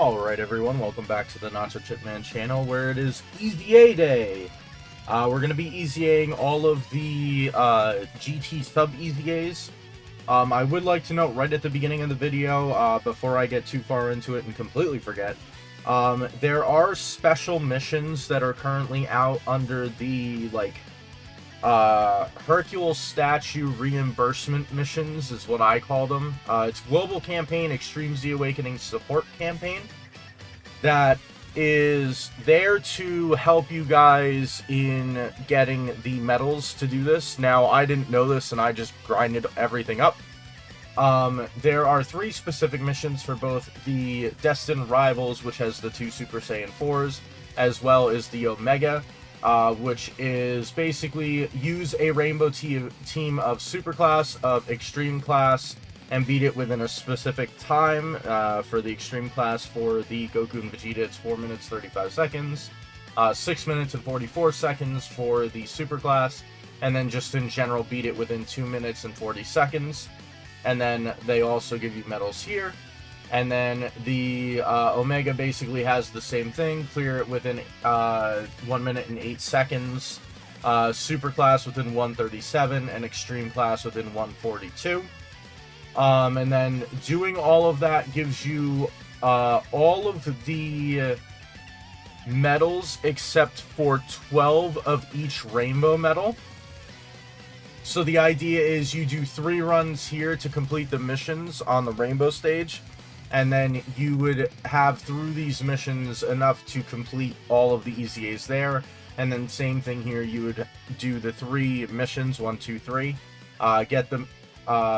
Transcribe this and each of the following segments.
Alright everyone, welcome back to the Nacho Chip Man channel where it is EZA Day. We're going to be EZAing all of the GT sub-EZAs. I would like to note right at the beginning of the video, before I get too far into it and completely forget, there are special missions that are currently out under the, Hercule Statue Reimbursement Missions is what I call them. It's Global Campaign Extreme Z Awakening Support Campaign that is there to help you guys in getting the medals to do this. Now, I didn't know this and I just grinded everything up. There are 3 specific missions for both the Destined Rivals, which has the 2 Super Saiyan 4s, as well as the Omega, which is basically use a rainbow team of super class, of extreme class, and beat it within a specific time. For the extreme class, for the Goku and Vegeta, it's 4 minutes 35 seconds, 6 minutes and 44 seconds for the super class, and then just in general beat it within 2 minutes and 40 seconds. And then they also give you medals here. And then the Omega basically has the same thing. Clear it within 1 minute and 8 seconds. Super class within 1:37, and extreme class within 1:42. And then doing all of that gives you all of the medals except for 12 of each rainbow medal. So the idea is you do 3 runs here to complete the missions on the rainbow stage, and then you would have through these missions enough to complete all of the EZAs there. And then same thing here, you would do the 3 missions, 1, 2, 3, get the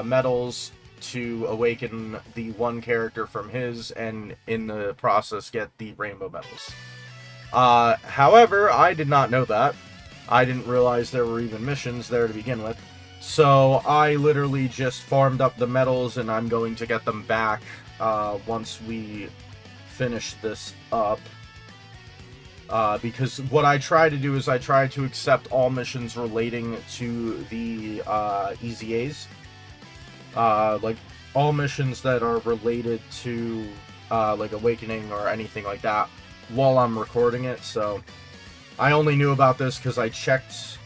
medals to awaken the 1 character from his, and in the process get the rainbow medals. However, I did not know that. I didn't realize there were even missions there to begin with. So I literally just farmed up the medals, and I'm going to get them back once we finish this up. Because what I try to do is I try to accept all missions relating to the EZAs. Like all missions that are related to like Awakening or anything like that while I'm recording it. So I only knew about this because I checked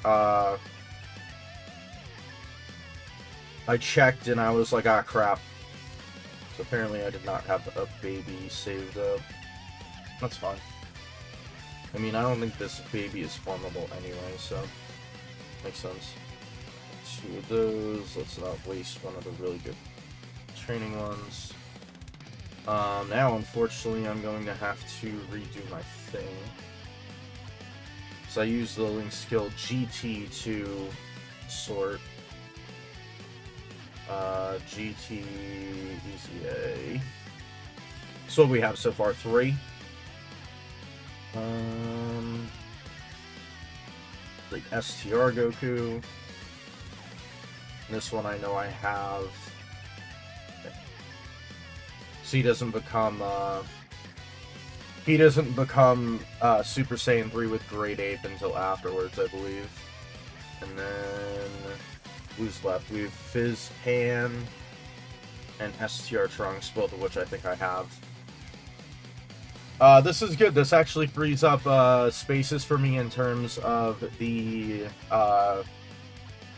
and I was like, ah, crap. So apparently I did not have a baby saved up. That's fine. I mean, I don't think this baby is formable anyway, so makes sense. 2 of those. Let's not waste one of the really good training ones. Now, unfortunately, I'm going to have to redo my thing. So I use the link skill GT to sort GT EZA. So what we have so far, 3. Like STR Goku. This one I know I have. Okay. So he doesn't become Super Saiyan 3 with Great Ape until afterwards, I believe. And then who's left? We have Fizz Pan and STR Trunks, both of which I think I have. This is good. This actually frees up spaces for me in terms of the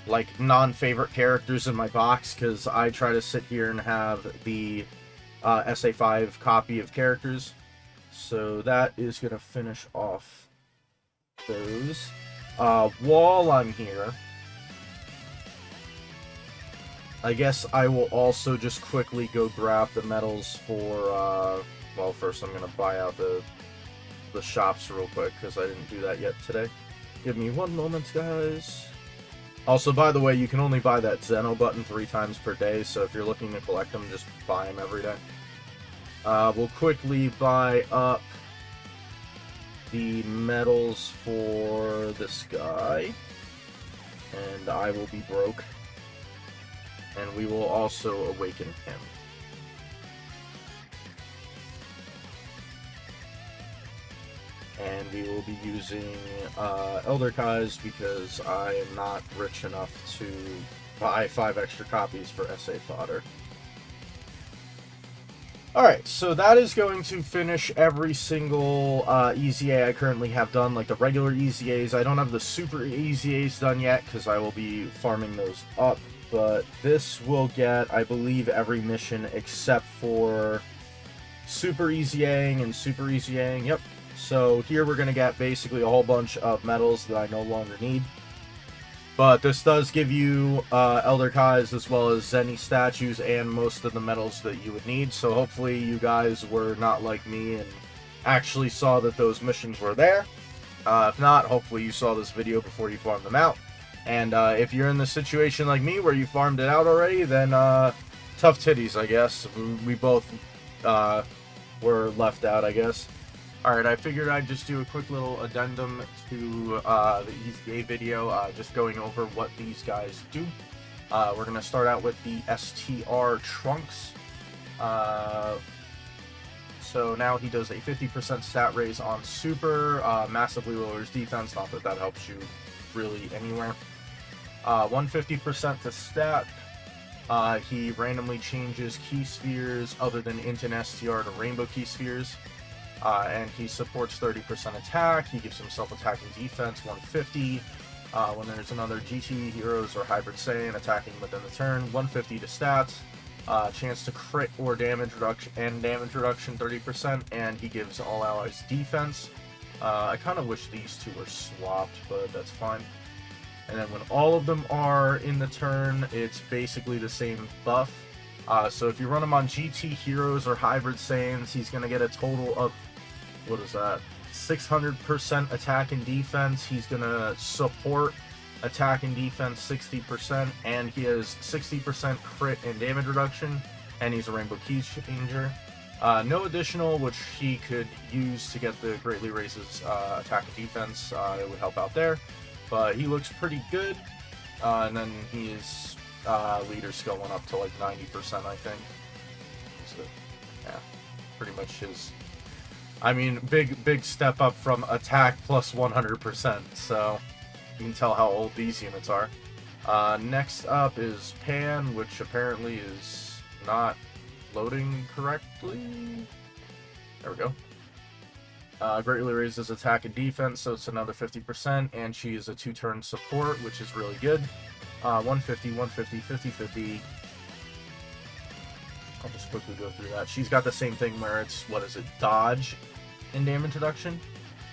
like non-favorite characters in my box, because I try to sit here and have the SA5 copy of characters. So that is going to finish off those. While I'm here, I guess I will also just quickly go grab the medals for, well, first I'm going to buy out the shops real quick, because I didn't do that yet today. Give me 1 moment, guys. Also, by the way, you can only buy that Zeno button 3 times per day, so if you're looking to collect them, just buy them every day. We'll quickly buy up the medals for this guy, and I will be broke. And we will also awaken him. And we will be using Elder Kai's because I am not rich enough to buy 5 extra copies for SA fodder. Alright, so that is going to finish every single EZA I currently have done, like the regular EZAs. I don't have the super EZAs done yet, because I will be farming those up. But this will get, I believe, every mission except for super EZAing and super EZAing. Yep. So here we're going to get basically a whole bunch of medals that I no longer need. But this does give you Elder Kais as well as Zenny statues and most of the medals that you would need. So hopefully you guys were not like me and actually saw that those missions were there. If not, hopefully you saw this video before you farmed them out. And if you're in the situation like me where you farmed it out already, then tough titties, I guess. We both were left out, I guess. Alright, I figured I'd just do a quick little addendum to the EZA video, just going over what these guys do. We're going to start out with the STR Trunks. So now he does a 50% stat raise on Super, massively lowers defense, not that that helps you really anywhere. 150% to stat. He randomly changes key spheres other than INT and STR to rainbow key spheres. And he supports 30% attack. He gives himself attack and defense 150. When there's another GT Heroes or Hybrid Saiyan attacking within the turn, 150 to stats. Chance to crit or damage reduction 30%, and he gives all allies defense. I kind of wish these two were swapped, but that's fine. And then when all of them are in the turn, it's basically the same buff. So if you run him on GT Heroes or Hybrid Saiyans, he's going to get a total of, what is that, 600% attack and defense. He's going to support attack and defense 60%, and he has 60% crit and damage reduction, and he's a rainbow key changer. No additional, which he could use to get the greatly raises attack and defense. It would help out there, but he looks pretty good. And then his leader skill went up to like 90%, I think. So, yeah, pretty much his. I mean, big step up from attack plus 100%. So you can tell how old these units are. Next up is Pan, which apparently is not loading correctly. There we go. Greatly raises attack and defense, so it's another 50%, and she is a 2-turn support, which is really good. 150, 150, 50, 50. I'll just quickly go through that. She's got the same thing where it's, what is it, dodge and damage reduction.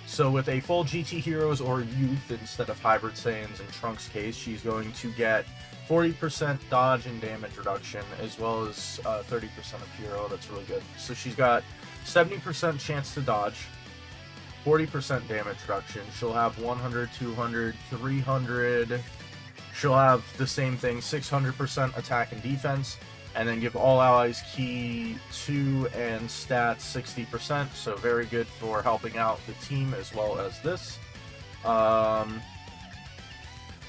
So with a full GT Heroes or Youth instead of Hybrid Saiyans in Trunks' case, she's going to get 40% dodge and damage reduction, as well as 30% of Hero. That's really good. So she's got 70% chance to dodge, 40% damage reduction. She'll have 100, 200, 300. She'll have the same thing, 600% attack and defense, and then give all allies key 2 and stats 60%, so very good for helping out the team as well as this. I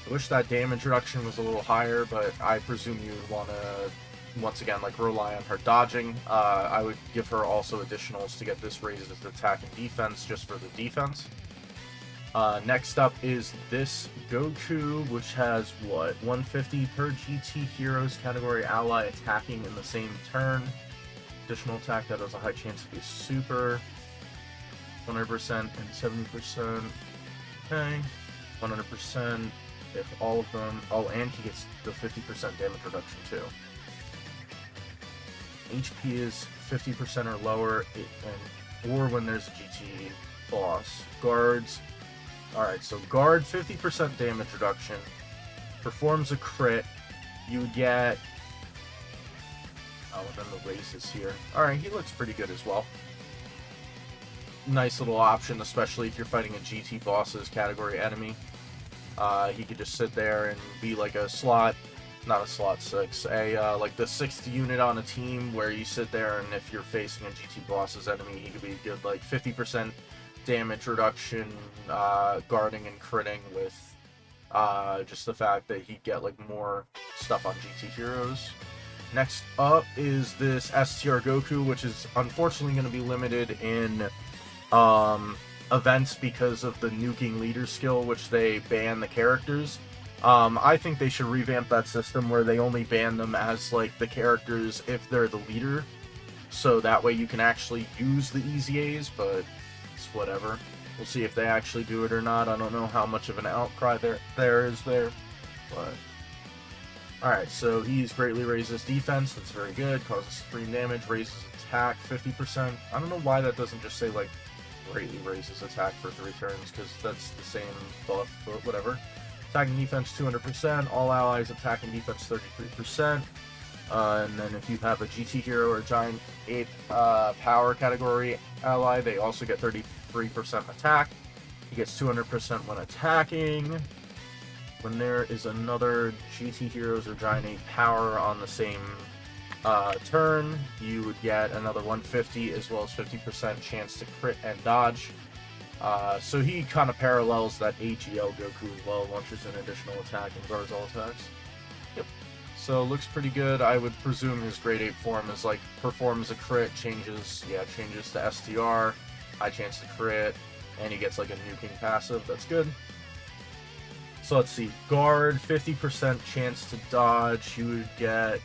wish that damage reduction was a little higher, but I presume you would want to, once again, like rely on her dodging. I would give her also additionals to get this raises attack and defense just for the defense. Next up is this Goku, which has, what, 150 per GT Heroes category ally attacking in the same turn. Additional attack that has a high chance to be super. 100% and 70%. Okay. 100% if all of them. Oh, and he gets the 50% damage reduction too. HP is 50% or lower, or when there's a GT boss. Guards. Alright, so guard 50% damage reduction, performs a crit, you get, oh, and then the raises here. Alright, he looks pretty good as well. Nice little option, especially if you're fighting a GT bosses category enemy. He could just sit there and be like a slot, not a slot 6, like the 6th unit on a team where you sit there, and if you're facing a GT bosses enemy, he could be good like 50% damage reduction, guarding and critting with just the fact that he'd get like more stuff on GT Heroes. Next up is this STR Goku, which is unfortunately going to be limited in events because of the nuking leader skill, which they ban the characters. I think they should revamp that system where they only ban them as like the characters if they're the leader. so that way you can actually use the EZAs, but it's whatever. We'll see if they actually do it or not. I don't know how much of an outcry there is there, but... Alright, so he's greatly raises defense, that's very good, causes supreme damage, raises attack 50%. I don't know why that doesn't just say, like, greatly raises attack for 3 turns, because that's the same buff, but whatever. Attacking defense 200%, all allies attacking defense 33%. And then if you have a GT hero or giant ape power category ally, they also get 33% attack. He gets 200% when attacking. When there is another GT heroes or giant ape power on the same turn, you would get another 150 as well as 50% chance to crit and dodge. So he kind of parallels that AGL Goku as well, launches an additional attack and guards all attacks. Yep. So looks pretty good. I would presume his grade 8 form is like performs a crit, changes to STR, high chance to crit, and he gets like a nuking passive. That's good. So let's see, guard, 50% chance to dodge. You would get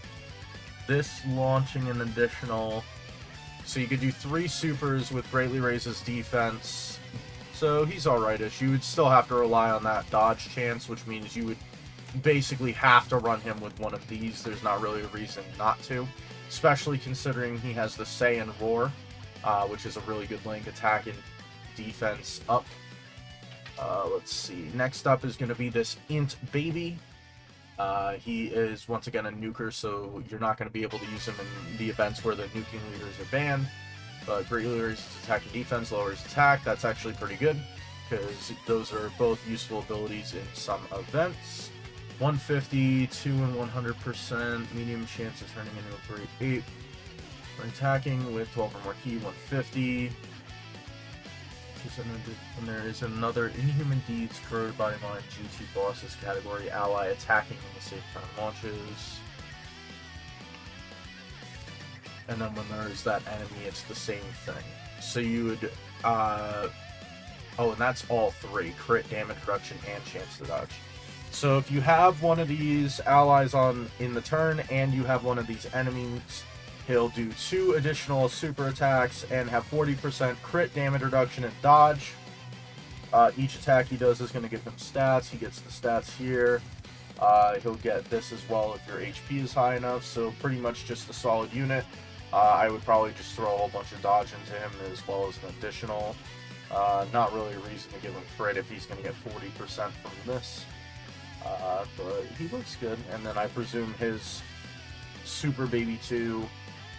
this launching an additional, so you could do 3 supers with greatly raises defense. So he's alright-ish. You would still have to rely on that dodge chance, which means you would basically have to run him with one of these. There's not really a reason not to, especially considering he has the Saiyan Roar, which is a really good link, attack and defense up. Let's see. Next up is going to be this INT Baby. He is, once again, a nuker, so you're not going to be able to use him in the events where the nuking leaders are banned. Greatly raises attack and defense, lowers attack. That's actually pretty good, because those are both useful abilities in some events. 150, 2 and 100%, medium chance of turning into a grade 8. When attacking with 12 or more ki, 150. And there is another Inhuman Deeds Corroded Body Mind GT Bosses category ally attacking in the same turn launches. And then when there's that enemy, it's the same thing. So you would, oh, and that's all 3, crit, damage reduction, and chance to dodge. So if you have one of these allies in the turn, and you have one of these enemies, he'll do 2 additional super attacks and have 40% crit, damage reduction, and dodge. Each attack he does is going to give him stats. He gets the stats here. He'll get this as well if your HP is high enough, so pretty much just a solid unit. I would probably just throw a whole bunch of dodge into him as well as an additional. Not really a reason to give him crit if he's going to get 40% from this. But he looks good, and then I presume his Super Baby 2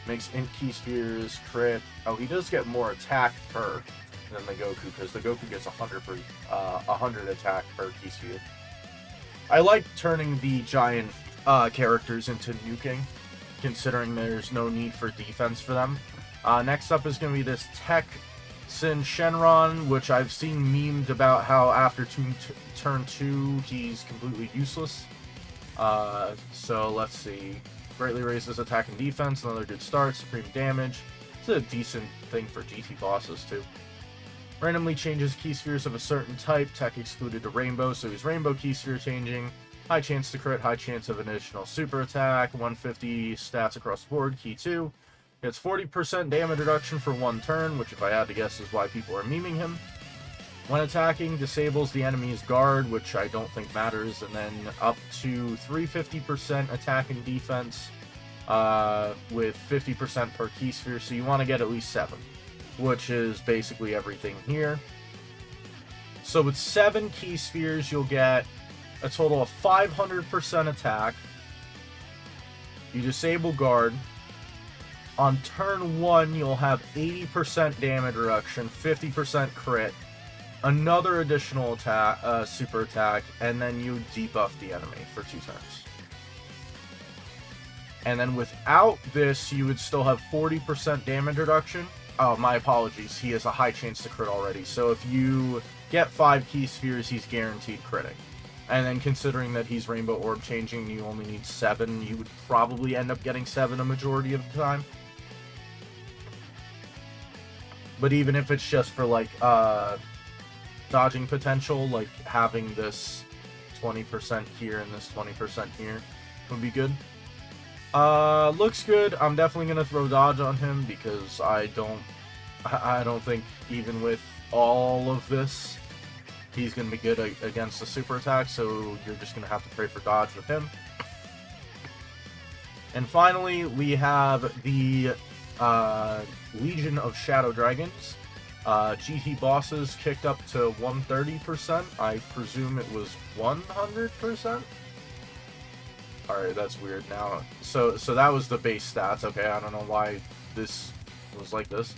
makes INT Key Spheres, crit. Oh, he does get more attack per than the Goku, because the Goku gets 100 attack per Key Sphere. I like turning the giant characters into nuking, considering there's no need for defense for them. Next up is going to be this TEQ Syn Shenron, which I've seen memed about how after turn 2 he's completely useless. So let's see. Greatly raises attack and defense, another good start, supreme damage. It's a decent thing for GT bosses too. Randomly changes key spheres of a certain type, TEQ excluded to rainbow, so he's rainbow key sphere changing. High chance to crit, high chance of an additional super attack, 150 stats across the board, key 2. Gets 40% damage reduction for 1 turn, which if I had to guess is why people are memeing him. When attacking, disables the enemy's guard, which I don't think matters, and then up to 350% attack and defense with 50% per key sphere, so you want to get at least 7, which is basically everything here. So with 7 key spheres, you'll get a total of 500% attack. You disable guard. On turn 1, you'll have 80% damage reduction, 50% crit, another additional attack, super attack, and then you debuff the enemy for 2 turns. And then without this, you would still have 40% damage reduction. Oh, my apologies. He has a high chance to crit already. So if you get 5 key spheres, he's guaranteed critting. And then considering that he's rainbow orb changing and you only need 7, you would probably end up getting 7 a majority of the time. But even if it's just for, like, dodging potential, like having this 20% here and this 20% here would be good. Looks good. I'm definitely gonna throw dodge on him because I don't think even with all of this, he's gonna be good against the super attack. So you're just gonna have to pray for dodge with him. And finally, we have the Legion of Shadow Dragons. GT bosses kicked up to 130%. I presume it was 100%. Alright, that's weird now. So that was the base stats. Okay, I don't know why this was like this.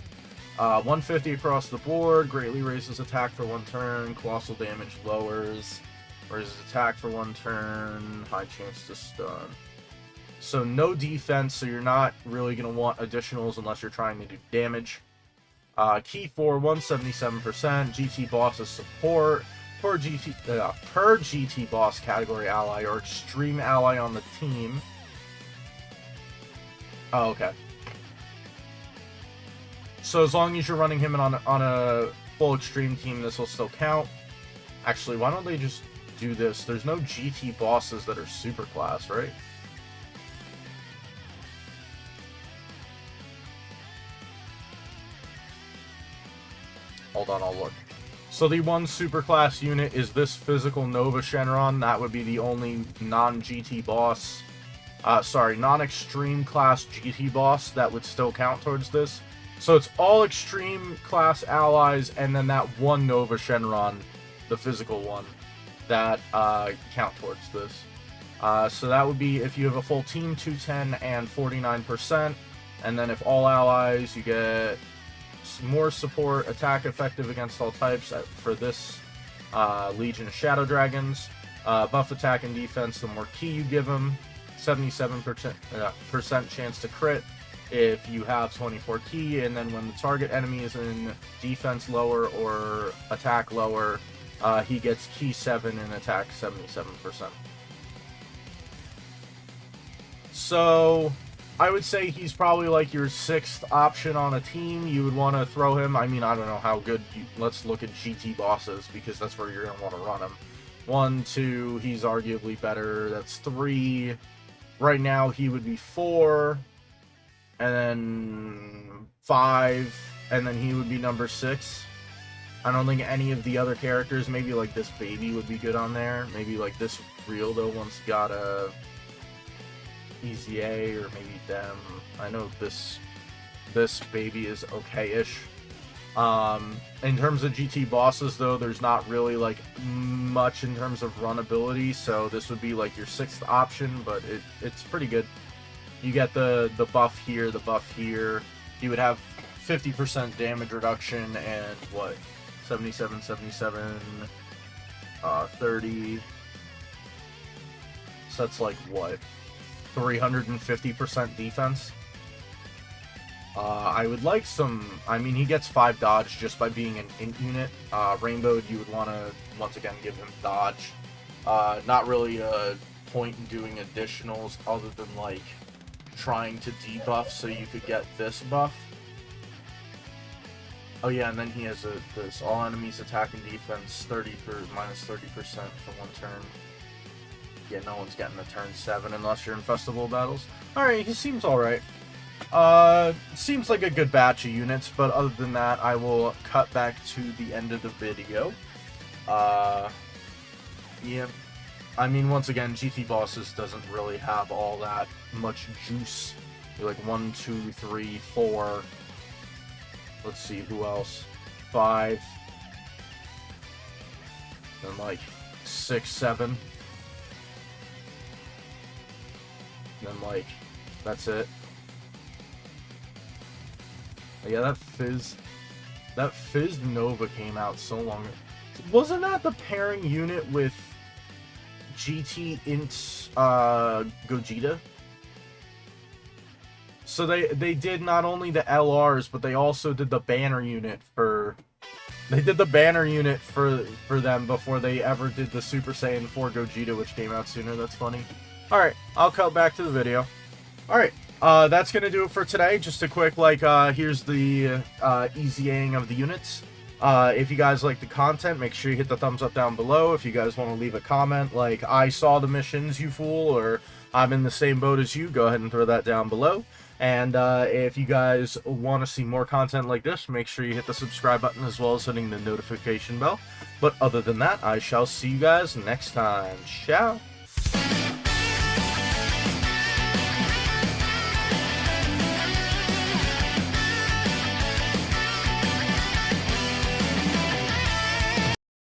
150 across the board, greatly raises attack for 1 turn, colossal damage lowers, raises attack for 1 turn, high chance to stun. So no defense, so you're not really going to want additionals unless you're trying to do damage. Key for 177%, GT bosses support, per GT boss category ally or extreme ally on the team. Oh, okay. So as long as you're running him on a full extreme team, this will still count. Actually, why don't they just do this? There's no GT bosses that are super class, right? Hold on, I'll look. So the one superclass unit is this physical Nova Shenron. That would be the only non-GT boss. Non-extreme class GT boss that would still count towards this. So it's all extreme class allies and then that one Nova Shenron, the physical one, that count towards this. So that would be if you have a full team, 210 and 49%. And then if all allies, you get more support, attack effective against all types for this Legion of Shadow Dragons. Buff attack and defense, the more key you give them. 77% chance to crit if you have 24 key, and then when the target enemy is in defense lower or attack lower, he gets key 7 and attack 77%. So I would say he's probably like your 6th option on a team. You would want to throw him. I mean, I don't know how good. Let's look at GT bosses because that's where you're going to want to run him. 1, 2, he's arguably better. That's 3. Right now, he would be 4. And then 5. And then he would be number 6. I don't think any of the other characters, maybe like this baby would be good on there. Maybe like this real though once got a EZA or maybe them. I know this baby is okay-ish. In terms of GT bosses though, there's not really like much in terms of runability, so this would be like your 6th option, but it's pretty good. You get the buff here, the buff here. You would have 50% damage reduction and what? 77, 77, 30. So that's like what? 350% defense. I would like some. I mean, he gets 5 dodge just by being an int unit. Rainbowed, you would want to once again give him dodge. Not really a point in doing additionals other than like trying to debuff so you could get this buff. Oh yeah, and then he has this all enemies attack and defense minus 30% for 1 turn. Yeah, no one's getting a turn 7 unless you're in festival battles. Alright, he seems alright. Seems like a good batch of units, but other than that, I will cut back to the end of the video. Yeah. I mean, once again, GT Bosses doesn't really have all that much juice. You're like 1, 2, 3, 4. Let's see, who else? 5. Then like 6, 7. Then like, that's it. Yeah, that Fizz Nova came out so long ago. Wasn't that the pairing unit with GT INT Gogeta? So they did not only the LRs, but they also did the banner unit for... They did the banner unit for them before they ever did the Super Saiyan 4 Gogeta, which came out sooner. That's funny. Alright, I'll cut back to the video. Alright, that's gonna do it for today. Just a quick, like, here's the EZAing of the units. If you guys like the content, make sure you hit the thumbs up down below. If you guys want to leave a comment, like, I saw the missions, you fool, or I'm in the same boat as you. Go ahead and throw that down below. And if you guys want to see more content like this, make sure you hit the subscribe button as well as hitting the notification bell. But other than that, I shall see you guys next time. Ciao!